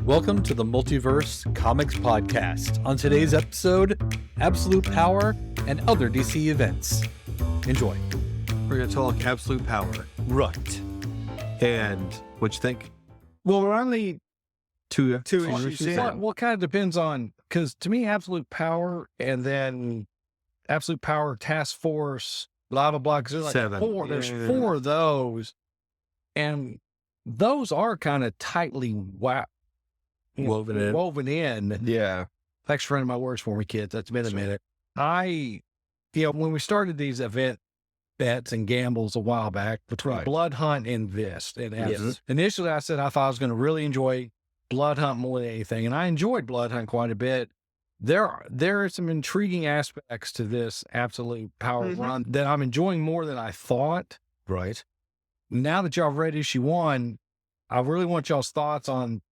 Welcome to the Multiverse Comics Podcast. On today's episode, Absolute Power and other DC events. Enjoy. We're going to talk Absolute Power. Right. And what you think? Well, we're only Two issues in. Well, it kind of depends on, because to me, Absolute Power and then Absolute Power Task Force, blah, blah, blah, because there's like Seven. four. There's four of those. And those are kind of tightly woven in. Yeah. Thanks for running my words for me, kids. That's been a minute. When we started these event bets and gambles a while back between Blood Hunt and this, and initially I said I thought I was going to really enjoy Blood Hunt more than anything, and I enjoyed Blood Hunt quite a bit. There are some intriguing aspects to this Absolute Power run that I'm enjoying more than I thought. Right. Now that y'all read issue 1, I really want y'all's thoughts on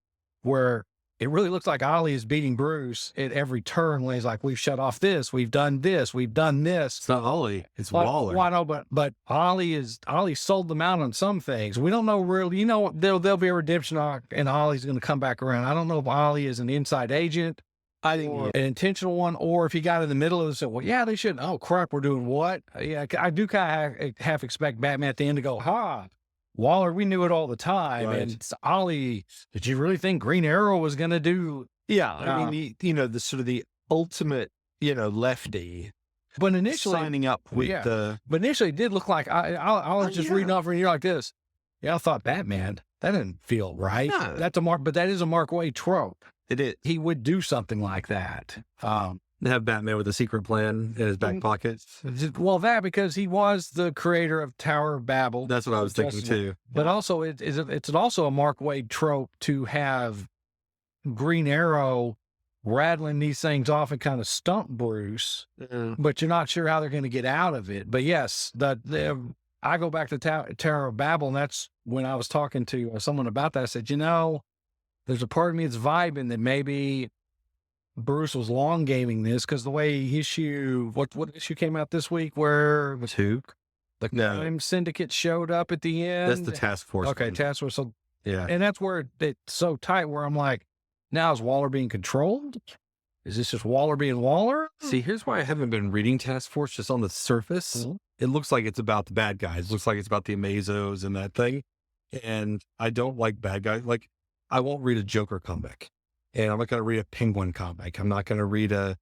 where it really looks like Ollie is beating Bruce at every turn when he's like, we've shut off this, we've done this, we've done this. It's not Ollie, it's Like, Waller. Well, I know, but Ollie sold them out on some things. We don't know really, there'll be a redemption arc and Ollie's going to come back around. I don't know if Ollie is an inside agent, I think an intentional one, or if he got in the middle of it and said, well, yeah, they shouldn't. Oh, crap, we're doing what? Yeah, I do kind of half expect Batman at the end to go, Waller, we knew it all the time. Right. And it's Ollie, did you really think Green Arrow was going to do? Yeah. I mean, the sort of the ultimate, lefty But initially, signing up with but initially it did look like I was just reading off and you're like this. Yeah, I thought Batman, that didn't feel right. No. That's but that is a Mark Waid trope. it is. He would do something like that. They have Batman with a secret plan in his back pocket. Well, because he was the creator of Tower of Babel. That's what I was thinking too. But also, it's also a Mark Waid trope to have Green Arrow rattling these things off and kind of stump Bruce, but you're not sure how they're going to get out of it. But yes, I go back to Tower of Babel, and that's when I was talking to someone about that. I said, there's a part of me that's vibing that maybe Bruce was long gaming this, because the way what issue came out this week where Two? the crime syndicate showed up at the end. That's the Task Force. Okay, one. Task Force. So, Yeah. and that's where it's so tight where I'm like, now is Waller being controlled? Is this just Waller being Waller? See, here's why I haven't been reading Task Force. Just on the surface, it looks like it's about the bad guys. It looks like it's about the Amazos and that thing. And I don't like bad guys. Like, I won't read a Joker comic. And I'm not going to read a Penguin comic. I'm not going to read a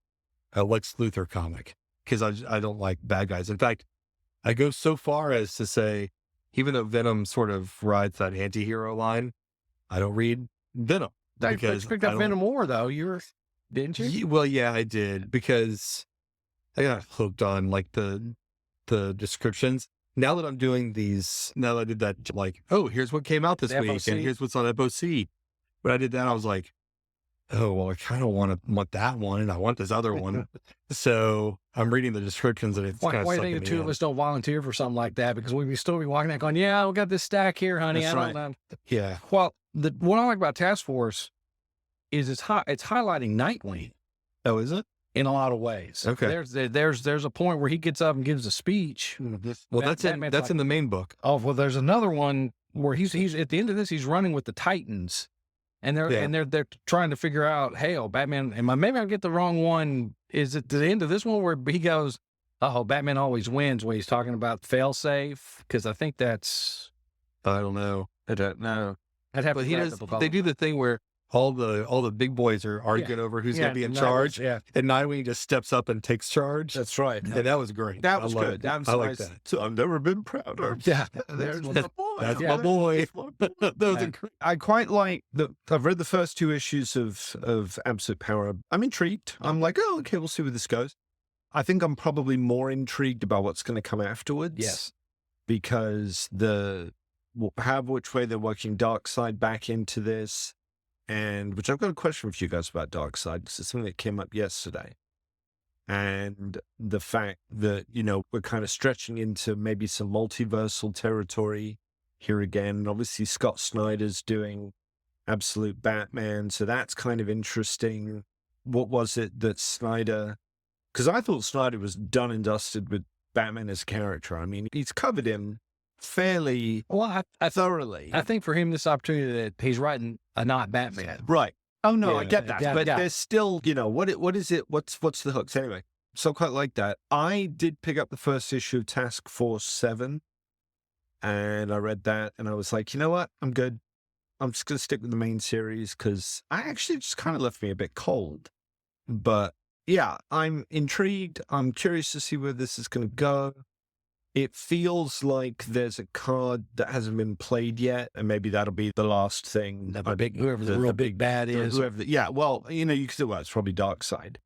Lex Luthor comic because I don't like bad guys. In fact, I go so far as to say, even though Venom sort of rides that anti-hero line, I don't read Venom. They Because picked up Venom more though. Didn't you? Well, yeah, I did, because I got hooked on like the descriptions. Now that I'm doing these, now that I did that, like, oh, here's what came out this The week, FOC. and here's what's on FOC. When I did that, I was like, oh, well, I kind of want that one, and I want this other one. So I'm reading the descriptions, and it's kind of Why do you think the two of us don't volunteer for something like that? Because we'd still be walking out going, yeah, we got this stack here, honey. That's I don't right. know. Yeah. Well, what I like about Task Force is it's highlighting Nightwing Oh, is it? in a lot of ways. Okay. There's a point where he gets up and gives a speech. Well, that's in the main book. Oh, well, there's another one where he's at the end of this, he's running with the Titans, and they're trying to figure out, hey, Batman, maybe I get the wrong one. Is it the end of this one where he goes, Batman always wins when he's talking about failsafe? Because I think that's, I don't know. I'd have But to they do the thing where all the big boys are arguing over who's going to be in charge. Yeah. And Nightwing just steps up and takes charge. That's right. And that was great. That was I loved good. it. That was I like nice. that. So I've never been prouder. Yeah. That's my boy. That's my boy. Those are great. I quite like I've read the first 2 issues of Absolute Power. I'm intrigued. I'm like, oh, okay, we'll see where this goes. I think I'm probably more intrigued about what's going to come afterwards. Yes. Because which way they're working Darkseid back into this. And which I've got a question for you guys about Darkseid, because it's something that came up yesterday. And the fact that, we're kind of stretching into maybe some multiversal territory here again. And obviously Scott Snyder's doing Absolute Batman. So that's kind of interesting. What was it that Snyder, because I thought Snyder was done and dusted with Batman as a character. I mean, he's covered him fairly Well, I thoroughly. think for him, this opportunity that he's writing a not Batman. Right. Oh no, I Yeah. get that, Yeah, but yeah. there's still, what is it? What's the hooks anyway? So quite like that. I did pick up the first issue of Task Force 7, and I read that, and I was like, you know what? I'm good. I'm just gonna stick with the main series because I actually just kind of left me a bit cold. But yeah, I'm intrigued. I'm curious to see where this is going to go. It feels like there's a card that hasn't been played yet, and maybe that'll be the last thing. Whoever the real big bad is. Yeah, well, you could say, well, it's probably Darkseid.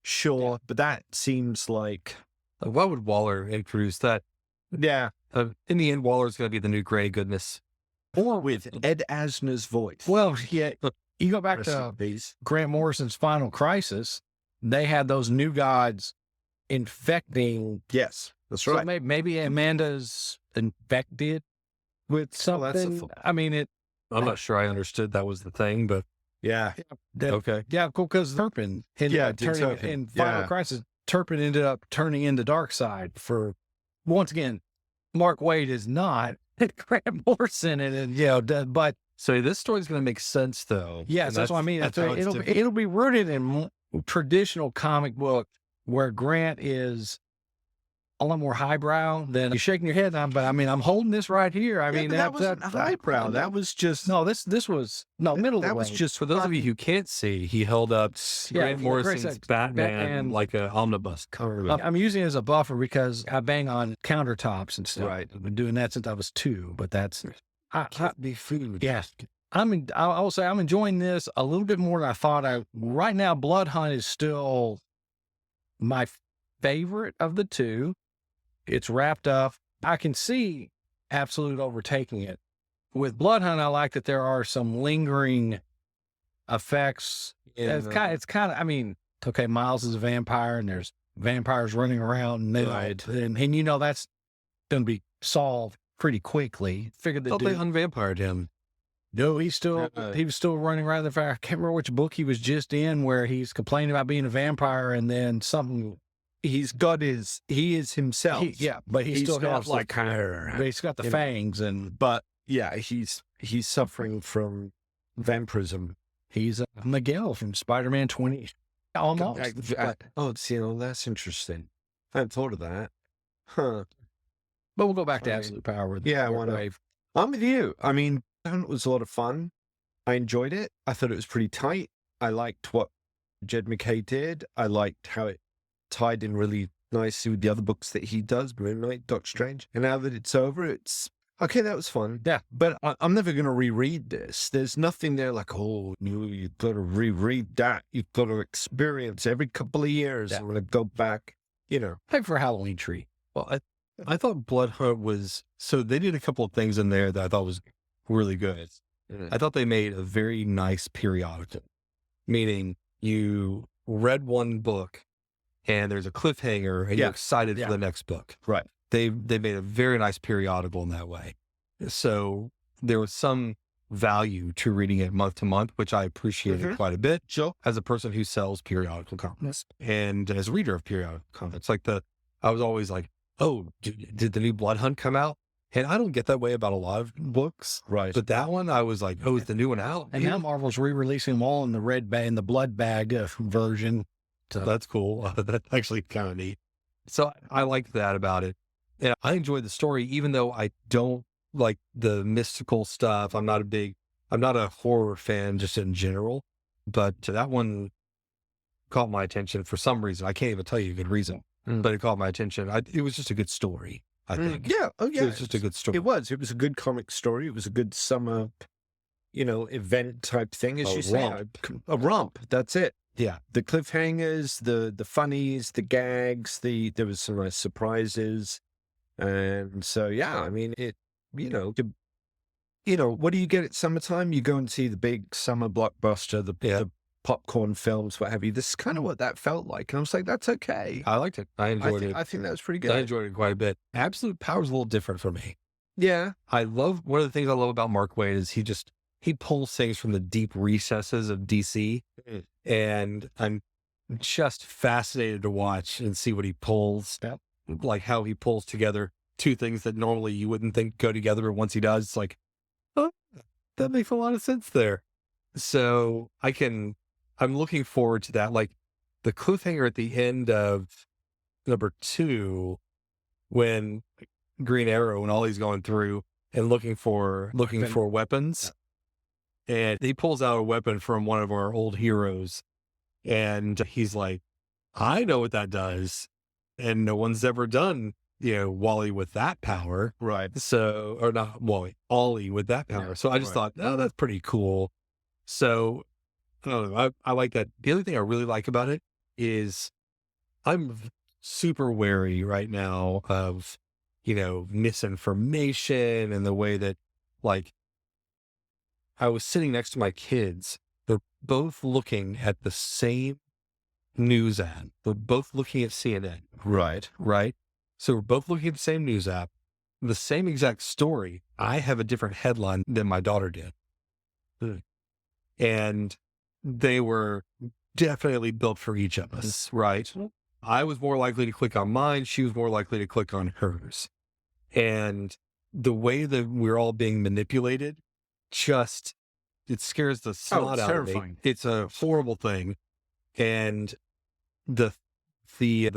Sure, but that seems like... Why would Waller introduce that? Yeah. In the end, Waller's going to be the new gray goodness. Or with Ed Asner's voice. Well, yeah, you go back Rest in to peace. Grant Morrison's Final Crisis, they had those new gods infecting. Yes, that's So right. maybe Amanda's infected with something. I'm not sure I understood that was the thing, but Yeah. okay. Yeah, cool. Because Turpin ended Yeah, up Dick turning Turpin. in Final Yeah. Crisis. Turpin ended up turning into Darkseid for, once again, Mark Waid is not Grant Morrison in it, but So this story's going to make sense, though. yes, And that's what I mean. That's how it's different. It'll be rooted in traditional comic book where Grant is a lot more highbrow than you're shaking your head on. But I'm holding this right here. that wasn't highbrow. That was just... No, this was middle of the That was range. just... For those of you who can't see, he held up Grant Morrison's Grant- Batman like an omnibus cover. I'm using it as a buffer because I bang on countertops and stuff. Right. I've been doing that since I was 2, but that's Can't be food. yes. I will say I'm enjoying this a little bit more than I thought. Right now, Blood Hunt is still my favorite of the 2. It's wrapped up. I can see Absolute overtaking it. With Blood Hunt, I like that there are some lingering effects. It's kind of, okay, Miles is a vampire and there's vampires running around and, Right. and that's going to be solved pretty quickly. Figured I that thought they unvampired him. no, he was still running around the fire. I can't remember which book he was just in where he's complaining about being a vampire and then something. He is himself. But he He's still got has like but he's got the you know, fangs and but yeah, he's suffering from vampirism. he's Miguel from Spider-Man 20. Almost. That's interesting. I hadn't thought of that. Huh. But we'll go back to I mean, Absolute Power with yeah, why not? Wave. I'm with you. It was a lot of fun. I enjoyed it. I thought it was pretty tight. I liked what Jed McKay did. I liked how it tied in really nicely with the other books that he does, Moon Knight, Doctor Strange. And now that it's over, it's okay. That was fun. Yeah. But I'm never going to reread this. There's nothing there like, oh, you've got to reread that. You've got to experience every couple of years. Yeah. I'm going to go back, Like for Halloween Tree. Well, I thought Blood Hunt was... So they did a couple of things in there that I thought was really good. I thought they made a very nice periodical, meaning you read one book and there's a cliffhanger and you're excited for the next book. Right. They made a very nice periodical in that way. So there was some value to reading it month to month, which I appreciated quite a bit. Sure. As a person who sells periodical comics and as a reader of periodical comics, I was always like, oh, did the new Blood Hunt come out? And I don't get that way about a lot of books. Right. But that one, I was like, oh, is the new one out? And now Marvel's re-releasing them all in the red bag, in the blood bag version. So that's cool. That's actually kind of neat. So I liked that about it. And I enjoyed the story, even though I don't like the mystical stuff. I'm not a horror fan just in general, but that one caught my attention for some reason. I can't even tell you a good reason, but it caught my attention. It was just a good story, I think. Yeah. Oh, yeah. It was just a good story. It was a good comic story. It was a good summer, event type thing, as A you say. romp. A romp. That's it. Yeah. The cliffhangers, the funnies, the gags, there was some nice surprises. And so, yeah, what do you get at summertime? You go and see the big summer blockbuster, the popcorn films, what have you. This is kind of what that felt like. And I was like, that's okay. I liked it. I enjoyed it. I think that was pretty good. I enjoyed it quite a bit. Absolute Power is a little different for me. Yeah. One of the things I love about Mark Waid is he pulls things from the deep recesses of DC. And I'm just fascinated to watch and see what he pulls, like how he pulls together two things that normally you wouldn't think go together. But once he does, it's like, oh, that makes a lot of sense there. So I'm looking forward to that. Like the cliffhanger at the end of number 2, when Green Arrow and Ollie's going through and looking for weapons. And he pulls out a weapon from one of our old heroes. And he's like, I know what that does. And no one's ever done, Wally with that power. Right. So, or not Wally, Ollie with that power. Yeah, So I just thought, oh, that's pretty cool. So I don't know. I like that. The other thing I really like about it is I'm super wary right now of, misinformation and the way that, like, I was sitting next to my kids. They're both looking at the same news ad. They're both looking at CNN. Right. Right. So we're both looking at the same news app, the same exact story. I have a different headline than my daughter did. And they were definitely built for each of us, right? I was more likely to click on mine. She was more likely to click on hers. And the way that we're all being manipulated, it scares the snot out of me. It's a horrible thing. And the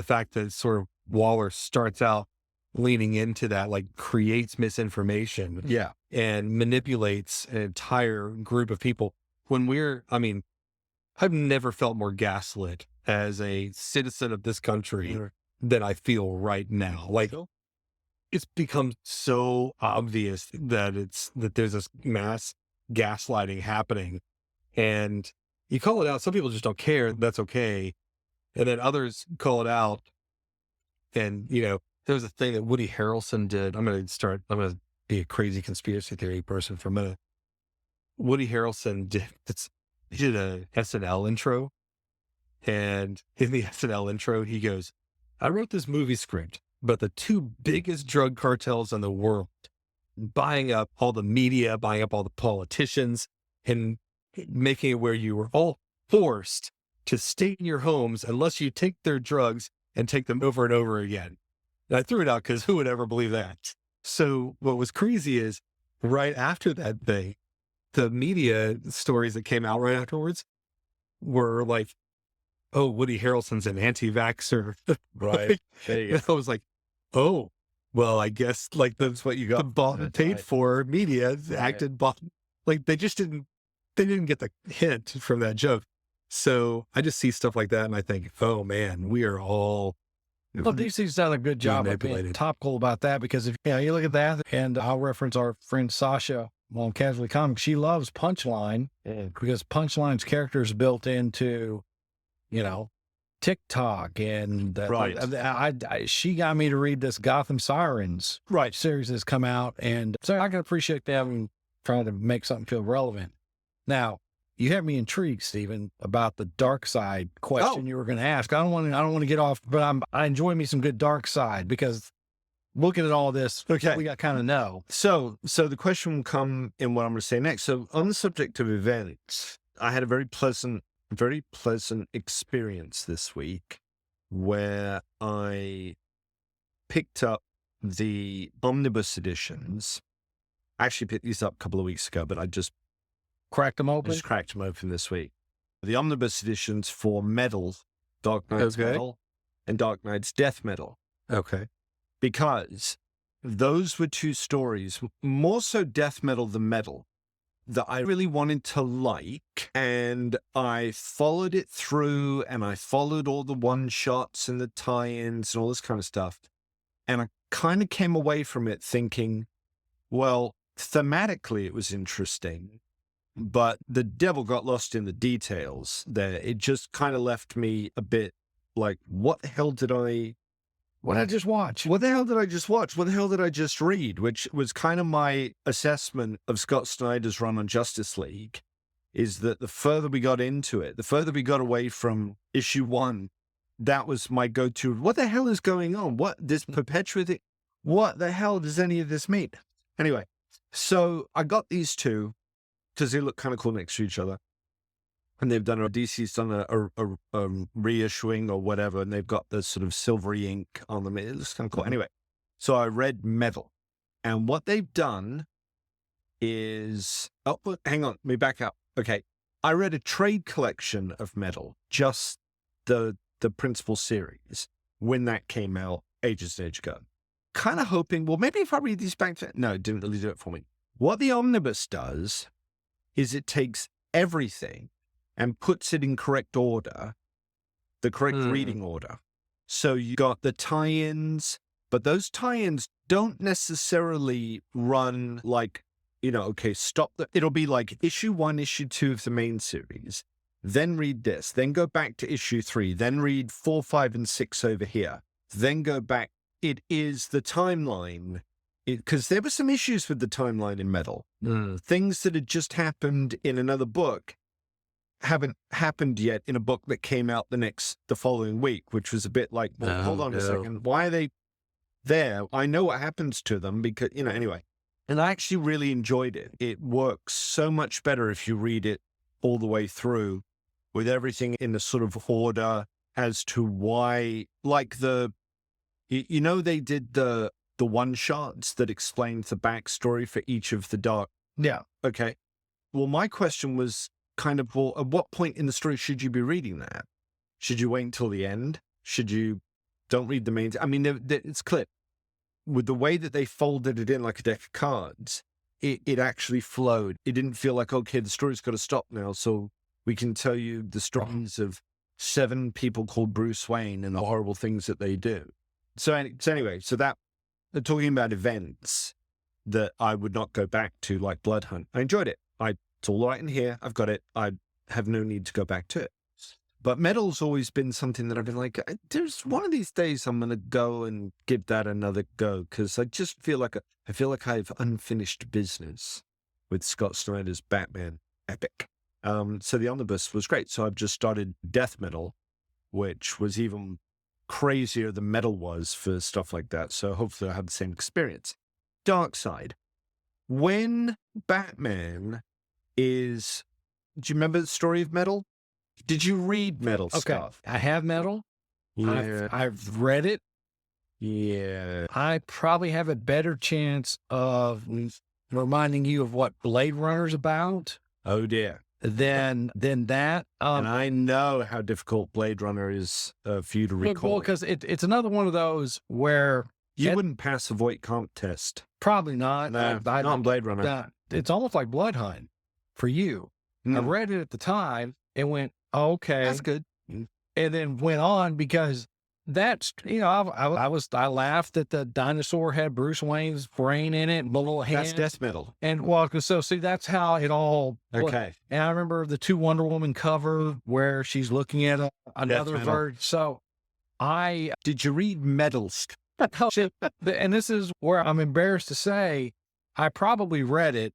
fact that sort of Waller starts out leaning into that, like, creates misinformation. Yeah. And manipulates an entire group of people. I've never felt more gaslit as a citizen of this country than I feel right now. Like, it's become so obvious that there's this mass gaslighting happening, and you call it out. Some people just don't care. That's okay. And then others call it out. And, there was a thing that Woody Harrelson did. I'm going to be a crazy conspiracy theory person for a minute. Woody Harrelson did a SNL intro. And in the SNL intro, he goes, I wrote this movie script, but the 2 biggest drug cartels in the world, buying up all the media, buying up all the politicians, and making it where you were all forced to stay in your homes unless you take their drugs and take them over and over again. And I threw it out because who would ever believe that? So what was crazy is right after that thing, the media stories that came out right afterwards were like, oh, Woody Harrelson's an anti-vaxxer. Right. There you go. I was like, oh, well, I guess, like, that's what you got. The bought and paid for media acted bought. Like, they didn't get the hint from that joke. So I just see stuff like that and I think, oh man, we are all. Well, DC's done a good job of being topical about that, because if you look at that, and I'll reference our friend Sasha on Casually Comics, she loves Punchline because Punchline's character is built into, TikTok, and she got me to read this Gotham Sirens series that's come out, and so I can appreciate them trying to make something feel relevant. Now, you have me intrigued, Stephen, about the Darkseid question you were going to ask. I don't want to get off, but I enjoy me some good Darkseid, because looking at all this, we got kind of know. So the question will come in what I'm going to say next. So on the subject of events, I had a very pleasant experience this week where I picked up the omnibus editions. I actually picked these up a couple of weeks ago, but I just cracked them open. Just cracked them open this week. The omnibus editions for Metal, Dark Knight's Metal, and Dark Knight's Death Metal. Okay. Because those were 2 stories, more so Death Metal than Metal, that I really wanted to like. And I followed it through, and I followed all the one-shots and the tie-ins and all this kind of stuff. And I kind of came away from it thinking, well, thematically it was interesting, but the devil got lost in the details there. It just kind of left me a bit like, what the hell did I just watch? What the hell did I just watch? What the hell did I just read? Which was kind of my assessment of Scott Snyder's run on Justice League, is that the further we got into it, the further we got away from issue 1, that was my go-to. What the hell is going on? What, this perpetuating? What the hell does any of this mean? Anyway, so I got these 2 because they look kind of cool next to each other. And they've done DC's done a reissuing or whatever, and they've got the sort of silvery ink on them. It looks kind of cool. Anyway, so I read Metal, and what they've done is, hang on, let me back up. Okay, I read a trade collection of Metal, just the principal series, when that came out ages and ages ago. Kind of hoping, well, maybe if I read these back to... No, it didn't really do it for me. What the omnibus does is it takes everything and puts it in correct order, the correct reading order. So you got the tie-ins, but those tie-ins don't necessarily run like, okay, it'll be like issue 1, issue 2 of the main series, then read this, then go back to issue 3, then read 4, 5, and 6 over here, then go back. It is the timeline, because there were some issues with the timeline in Metal. Things that had just happened in another book haven't happened yet in a book that came out the following week, which was a bit like, well, hold on a second, why are they there? I know what happens to them because, anyway. And I actually really enjoyed it. It works so much better if you read it all the way through with everything in a sort of order as to why, like they did the one-shots that explained the backstory for each of the dark. Yeah. Okay. Well, my question was kind of, well, at what point in the story should you be reading that? Should you wait until the end? Don't read the main... I mean, it's clear. With the way that they folded it in like a deck of cards, it actually flowed. It didn't feel like, okay, the story's got to stop now, so we can tell you the stories of 7 people called Bruce Wayne and the horrible things that they do. So anyway, that talking about events that I would not go back to, like Blood Hunt. I enjoyed it. It's all right in here. I've got it. I have no need to go back to it. But Metal's always been something that I've been like, there's one of these days I'm going to go and give that another go, because I just feel like I have unfinished business with Scott Snyder's Batman epic. So the omnibus was great. So I've just started Death Metal, which was even crazier than Metal was for stuff like that. So hopefully I have the same experience. Darkseid. When Batman is... Do you remember the story of Metal? Did you read Metal stuff? I have Metal. Yeah. I've read it. Yeah. I probably have a better chance of reminding you of what Blade Runner's about. Oh, dear. Than that. And I know how difficult Blade Runner is for you to recall. Well, because it's another one of those where... You wouldn't pass a Voight-Kampff test. Probably not. No, not on Blade Runner. It's almost like Blood Hunt for you. I read it at the time and went, oh, okay. That's good. And then went on because that's, I laughed that the dinosaur had Bruce Wayne's brain in it and the little hand. That's Death Metal. And see, that's how it all. Okay. And I remember the 2 Wonder Woman cover where she's looking at another version. So Did you read Metal? And this is where I'm embarrassed to say I probably read it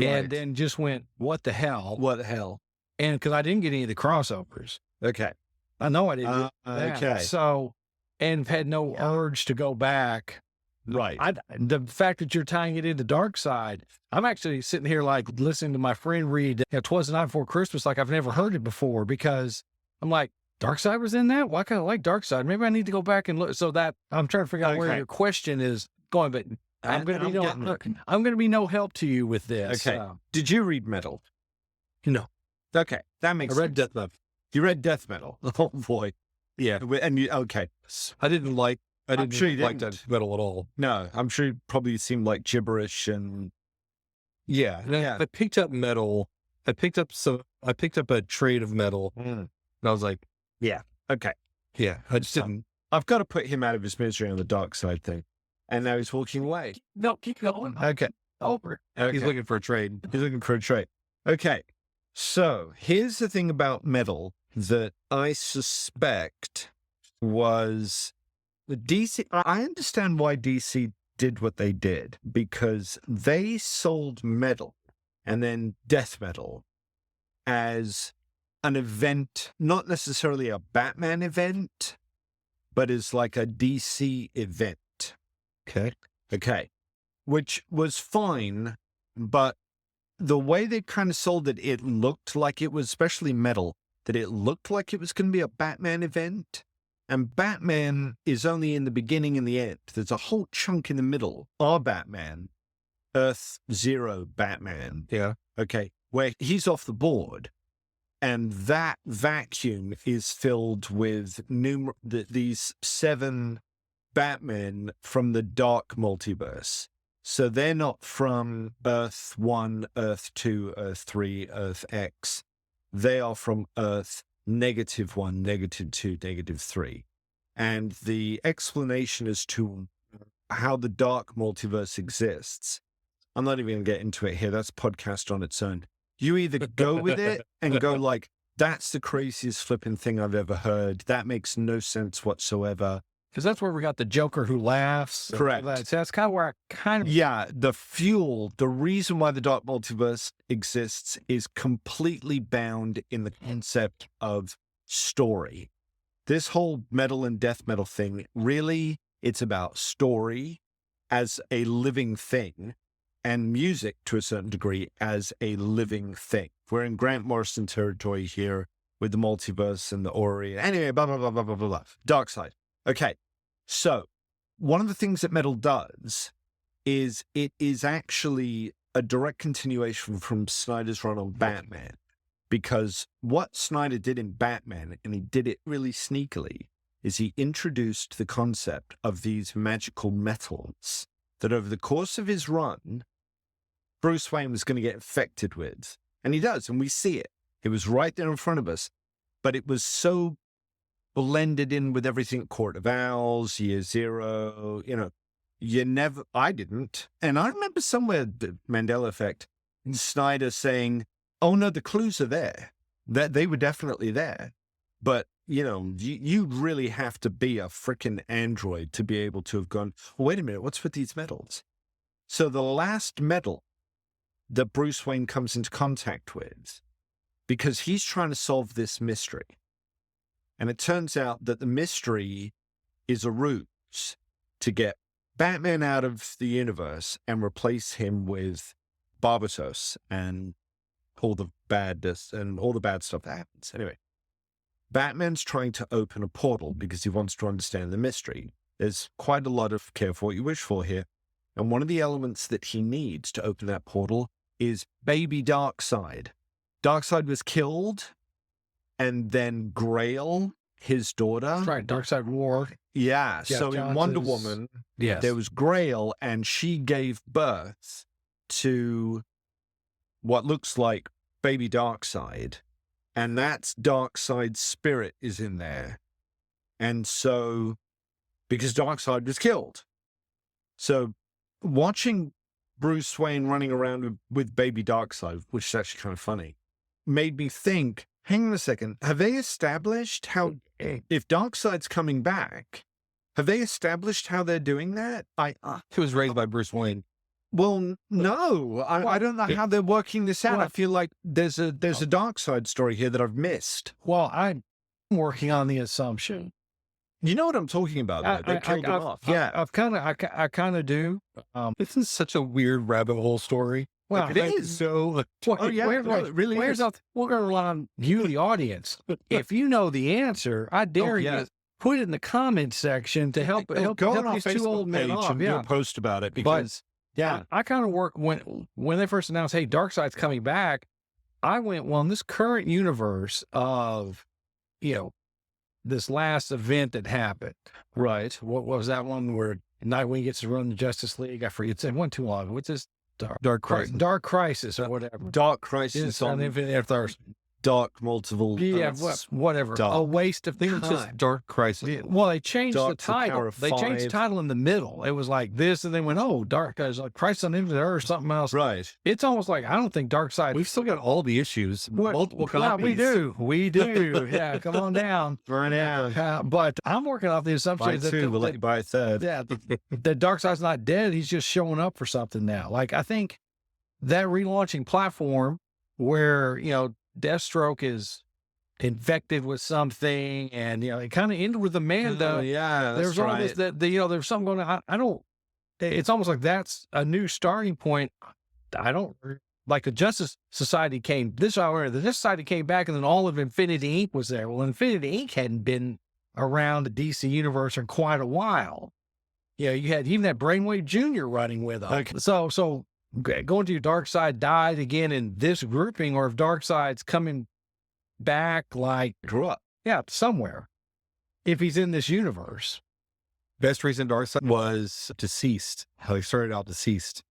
and then just went, what the hell? What the hell? And because I didn't get any of the crossovers. Okay. I know I didn't. Okay. So, and had no urge to go back. Right. The fact that you're tying it into Darkseid, I'm actually sitting here like listening to my friend read 'Twas the Night Before Christmas like I've never heard it before, because I'm like, Darkseid was in that? Well, I kind of like Darkseid. Maybe I need to go back and look. So that I'm trying to figure out where your question is going, but I'm going to be no help to you with this. Okay. Did you read Metal? No. Okay. That makes sense. I read Death Metal. You read Death Metal. Oh boy. Yeah. And okay. I didn't like Death Metal at all. No, I'm sure it probably seemed like gibberish and yeah. I picked up Metal. I picked up a trade of Metal. And I was like, yeah. Okay. Yeah. I just didn't. I've got to put him out of his misery on the Darkseid thing. And now he's walking away. No, keep going. Okay. Over. Okay. He's looking for a trade. Okay. So here's the thing about Metal that I suspect was the DC. I understand why DC did what they did, because they sold Metal and then Death Metal as an event, not necessarily a Batman event, but as like a DC event. Okay. Which was fine, but the way they kind of sold it, it looked like it was, especially Metal, that it looked like it was going to be a Batman event. And Batman is only in the beginning and the end. There's a whole chunk in the middle. Our Batman, Earth Zero Batman. Yeah. Okay. Where he's off the board. And that vacuum is filled with these 7 Batmen from the Dark Multiverse. So they're not from Earth 1, Earth 2, Earth 3, Earth X. They are from Earth -1, -2, -3. And the explanation as to how the Dark Multiverse exists, I'm not even going to get into it here. That's a podcast on its own. You either go with it and go like, that's the craziest flipping thing I've ever heard. That makes no sense whatsoever. Because that's where we got the Joker who laughs. Correct. So that's kind of where I kind of... Yeah, the reason why the Dark Multiverse exists is completely bound in the concept of story. This whole metal and death metal thing, really, it's about story as a living thing, and music to a certain degree as a living thing. We're in Grant Morrison territory here with the multiverse and the Ori. Anyway, blah, blah, blah, blah, blah, blah, blah. Darkseid. Okay. So one of the things that metal does is it is actually a direct continuation from Snyder's run on Batman. Because what Snyder did in Batman, and he did it really sneakily, is he introduced the concept of these magical metals that over the course of his run, Bruce Wayne was going to get infected with. And he does, and we see it. It was right there in front of us. But it was so blended in with everything, Court of Owls, Year Zero, I didn't. And I remember somewhere, the Mandela Effect, Snyder saying, oh no, the clues are there. That they were definitely there. But, you really have to be a freaking android to be able to have gone, well, wait a minute, what's with these metals? So the last metal that Bruce Wayne comes into contact with, because he's trying to solve this mystery. And it turns out that the mystery is a ruse to get Batman out of the universe and replace him with Barbatos and all the badness and all the bad stuff that happens. Anyway, Batman's trying to open a portal because he wants to understand the mystery. There's quite a lot of careful what you wish for here. And one of the elements that he needs to open that portal is baby Darkseid. Darkseid was killed, and then Grail, his daughter. That's right, Darkseid War. Yeah, Jeff so in Wonder Johns's- Woman, Yes. there was Grail, and she gave birth to what looks like baby Darkseid. And that's Darkseid's spirit is in there. And so, because Darkseid was killed. So, watching Bruce Wayne running around with baby Darkseid, which is actually kind of funny, made me think, hang on a second, have they established how, if Darkseid's coming back, have they established how they're doing that? He was raised by Bruce Wayne. Well, no, I don't know how they're working this out. Well- I feel like there's a Darkseid story here that I've missed. Well, I'm working on the assumption. You know what I'm talking about, though? They killed him off. Yeah, I kind of do. This is such a weird rabbit hole story. Well, it is. So Oh, yeah, no, it really is. We're going to rely on you, the audience. If you know the answer, I dare you yes. to put it in the comment section to help Go on our these two Facebook old men page off. and do Yeah, a post about it because, I kind of work when they first announced, hey, Darkseid's coming back. I went, well, in this current universe of, this last event that happened, right? What was that one where Nightwing gets to run the Justice League? I forget. It wasn't too long. What's this? Dark Crisis. Dark Crisis or whatever. Dark Crisis It's on on Infinite Earth. Dark Multiple. Yeah, Earths. whatever. Dark. A waste of I think time. it's just Dark Crisis. Yeah, well, they changed Dark the to the power title. of They changed the 5. title in the middle. It was like this, and they went, "Oh, Dark is like Christ on Infinite Earth," or something else. Right. It's almost like I don't think Darkseid. We've still got all the issues, multiple Yeah, copies. we do. Yeah, come on down. Burn out. But I'm working off the assumption Buy that two, we'll let you buy a third. yeah, that Darkseid's not dead. He's just showing up for something now. Like I think that relaunching platform where Deathstroke is infected with something, and it kind of ended with Amanda. Yeah, There's all this that there's something going on. I don't. It's almost like that's a new starting point. I don't like the Justice Society came this hour. The Justice Society came back, and then all of Infinity Inc. was there. Well, Infinity Inc. hadn't been around the DC universe in quite a while. You had even that Brainwave Jr. running with them. Okay. So going to your Darkseid died again in this grouping, or if Darkseid's coming back, like, Grew up. yeah, somewhere, if he's in this universe. Best recent Darkseid was Deceased. How he started out Deceased.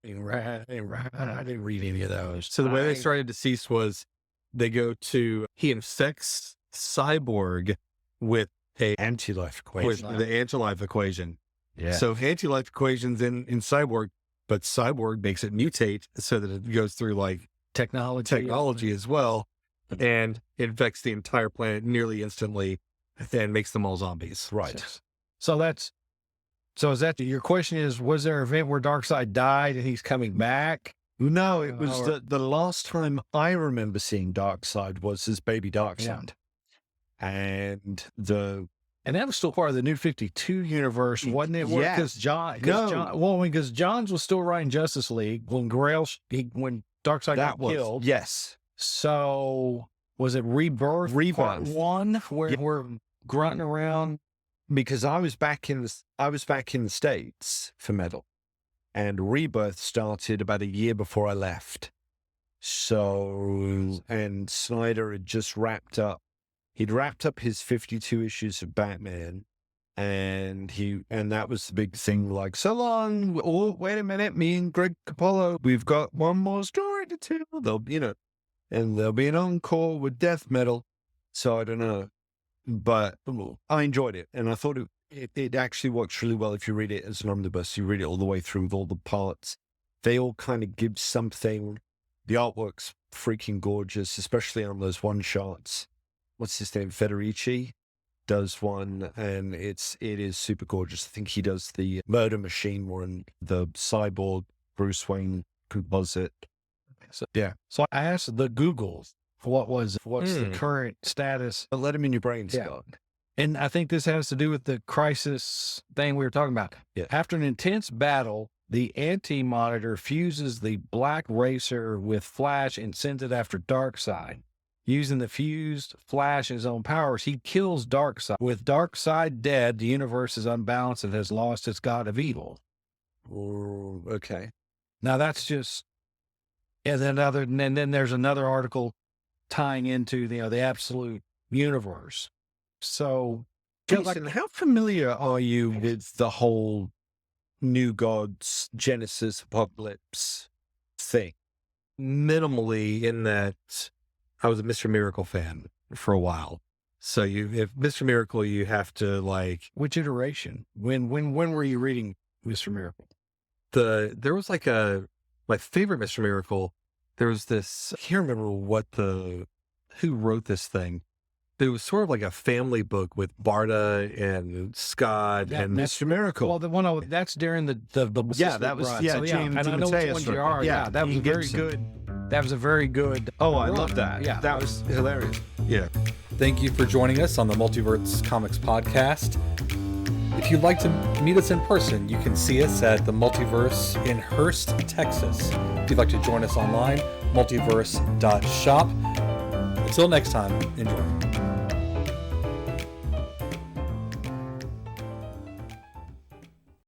I didn't read any of those. So the way they started Deceased was they go to, he infects Cyborg with Anti-life with equation. the anti-life equation. Yeah. So anti-life equation's in Cyborg, but Cyborg makes it mutate so that it goes through like technology as well, and infects the entire planet nearly instantly and makes them all zombies. Right. So is that your question is, was there an event where Darkseid died and he's coming back? No, it was Or- the last time I remember seeing Darkseid was his baby Darkseid. And And that was still part of the New 52 universe, wasn't it? Yeah. Because Johns was still writing Justice League when when Darkseid got killed. Yes. So was it Rebirth? Part 1, where we're grunting around? Because I was back in the States for Metal, and Rebirth started about a year before I left. So, and Snyder had just wrapped up. He'd wrapped up his 52 issues of Batman, and that was the big thing. Like, so long. Oh, wait a minute. Me and Greg Capullo, we've got one more story to tell. And there'll be an encore with Death Metal. So I don't know. But I enjoyed it, and I thought it actually works really well if you read it as an omnibus. You read it all the way through with all the parts. They all kind of give something. The artwork's freaking gorgeous, especially on those one-shots. What's his name? Federici does one, and it is super gorgeous. I think he does the Murder Machine one, the Cyborg Bruce Wayne composite. So I asked the Googles, what's the current status? But let him in your brain, Yeah. Scott. And I think this has to do with the crisis thing we were talking about. Yeah. After an intense battle, the Anti-Monitor fuses the Black Racer with Flash and sends it after Darkseid. Using the fused Flash and his own powers, he kills Darkseid. With Darkseid dead, the universe is unbalanced and has lost its god of evil. Ooh, okay. Now that's just, and then there's another article tying into the absolute universe. So, Jason, how familiar are you with the whole New Gods, Genesis, Apocalypse thing? Minimally, in that I was a Mr. Miracle fan for a while. So if Mr. Miracle, you have to like, which iteration? When were you reading Mr. Miracle? there was like my favorite Mr. Miracle. There was this, I can't remember who wrote this thing. There was sort of like a family book with Barda and Scott and Mr. Miracle. Well, the one that's during the that was run. yeah, So, James and I know which DeMatteis ones you wrote are. it. Yeah, that was Ian very Gibson. good. That was a very good. Oh, I run. love that. Yeah, That was hilarious. yeah. Thank you for joining us on the Multiverse Comics podcast. If you'd like to meet us in person, you can see us at the Multiverse in Hurst, Texas. If you'd like to join us online, multiverse.shop. Until next time, enjoy.